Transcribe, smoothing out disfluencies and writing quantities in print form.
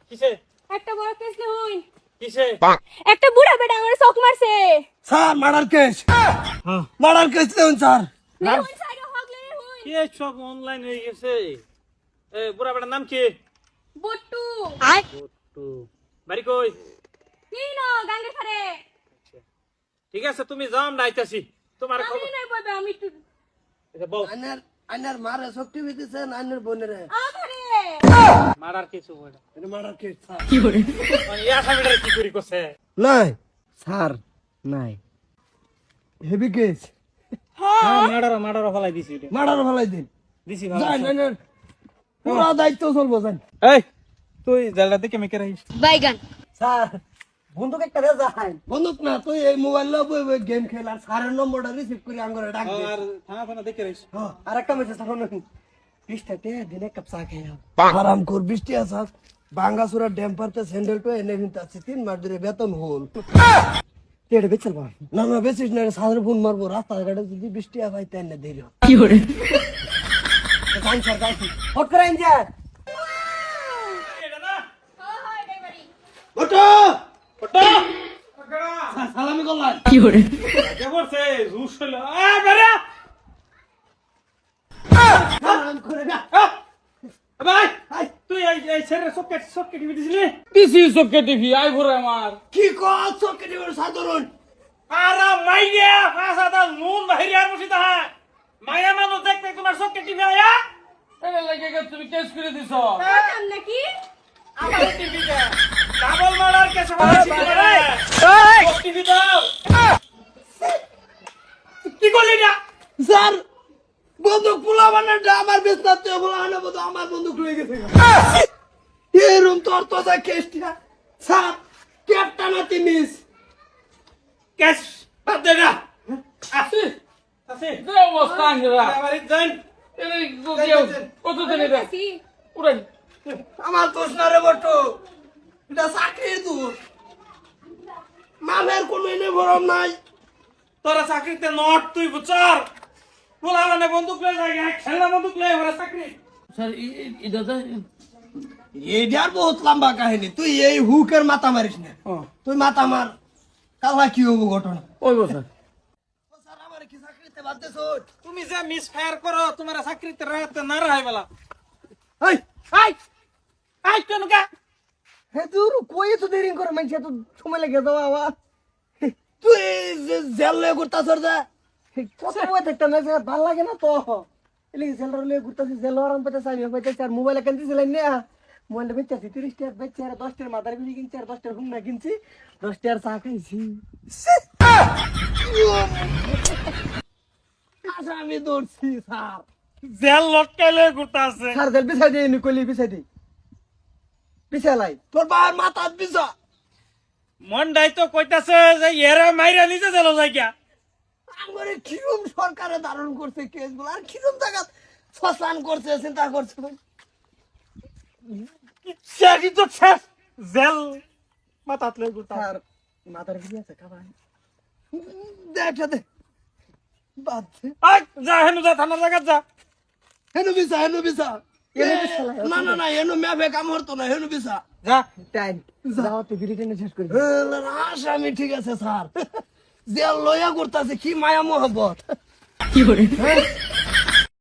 কিসে একটা বড় কেস লে হইন কিসে একটা বুড়া বেটা আমার চোখ মারছে sir murder case murder case দেন স্যার লে হইন সাইডে হগলে হইন কি সব অনলাইন হয়ে গেছে এ বুড়া বেটার নাম কি বট্টু বট্টু বাড়ি কই নিনো গাঙ্গে ফারে ঠিক আছে তুমি যাও আমরা আইতাছি তোমার আমি খবর নাই বলবে আমি একটু এটা বল আইনার মারে শক্তি দিতেছেন আইনার বোনেরে আরে মারার কিছু বলে এটা মার্ডার কেস স্যার মানে ইয়া সামিটার কি করি করছে নাই স্যার নাই হেভি কেস হ্যাঁ মার্ডার ফলাই দিছি এটা মার্ডার ফলাই দিন দিছি যাই আইনার পুরো দায়িত্ব চলবো যান এই তুই জালটা দেখে মেকে রাখিস বাইগান স্যার বন্দুক একটা রে যাই বন্দুক না তুই এই মোবাইল লো গেম খেল আর স্যারের নম্বরটা রিসিভ করে আঙ্গরে ডাক দে আর থানা দেখে রাখিস আর একটা মেসেজ তখন বৃষ্টিতে দিনে কাপ চা খেয়ে আরাম কর বৃষ্টি আসা বাঙ্গাসুরা ড্যাম পারতে স্যান্ডেল তো এনে কিন্তু আছে 3 মাস ধরে বেতন হল তেড়ে বেচল বা না বেচিস না সাদের ফোন মারবো রাস্তা ঘাটে যদি বৃষ্টি আসাই তাই না দেরি কি করে যাই স্যার যাই হট করে আইন যা ওটো ওটা সালামি করলাম কে করছে জুস হলো আ বেরা আরাম করে না ভাই তুই এই ছেড়ে সকেট টিভি দিছিলি দিছি সকেট টিভি আই ঘুরে আমার কি কর চকেটে সাধারণ আরা মাইয়া ফাসাদা নুন বাহিরে আর বসিতা হ্যাঁ মায়া মানুষ দেখতে তোমার সকেট টিভি আয়া এর লাগে তুমি কেস করে দিছো কাম নাকি আমার টিভিতে ডাবল মার্ডার কেস হয়েছে এই টিভি দাও কি করলি না স্যার বন্দুক পোলা মানে আমার বিস্তারিত বলা না বন্ধু আমার বন্দুক লয়ে গেছে এই রুম তোর তো যা কেসটা স্যার ক্যাপ্টেনাতি মিস কেস বাদ দে না আছে আছে যে অবস্থা আনরা বাড়ি যাই এই কত দিন এটা সি উড়াই আমার দোষ না রে বটু এটা চাকরির দোষ মামের কোনো এনে ভরম নাই তোরা চাকরিতে নট তুই বুচার বলা মানে বন্দুক লয়ে যায় খেলা বন্দুক লয়ে ওরা চাকরি স্যার এটা তো এইটার বহুত লম্বা কাহিনী তুই এই হুকের মাথা মারিস না তুই মাথা মার কালা কি হবো ঘটনা ওই বছর স্যার আমার কি চাকরিতে বাদ দেছ তুমি যে মিস ফায়ার করো তোমার চাকরিতে রাখতে না রাহাই বলা এই আই আই কেন কা হে তুই কই তো দেরি করে মানছে তো সময় লাগে দাও আবার তুই জেল লয়ে ঘুরতাছ যা কত বই থাকতে না ভাল লাগে না তো এলি জেল লয়ে ঘুরতাছিস জেল আরাম পাইতে আমি পাইতে আর মোবাইল কেন দিছিলেন না মোবাইল বেচা 30 টাকা বেচা 10 টাকা মাদার বিলি কিনছি আর 10 টাকা হুম না কিনছি 10 টাকা চা খাইছি আচ্ছা আমি দৌড়ছি স্যার জেল লটকাইলে ঘুরতে আছে স্যার জেল বিছাই দিই নিকলি বিছাই দিই বিছালাই তোর বাবার মাথা বিছা মন্ডাই তো কইতাছে যে এরা মাইরা নিজে জেল যাই গিয়া আমারে কিরম সরকারে ধারণ করছে কেসগুলো আর কিরম জায়গা শ্মশান করছে চিন্তা করছে সেটি তো শেষ জেল মাথাত লই ঘুরতে আর মাথার কি আছে খাবার দেখা দে বাদ দে আই যা হেনু যা থানার জায়গা যা হেনু বিছা এনো বিছালা, না না না হেনু মেফে কাম হতো না হেনু বিছা যা টাইম যাও তো বিরিটেনে শেষ করি আমি ঠিক আছে স্যার জেল লয়া করতেছে কি মায়া মোহব্বত কি করে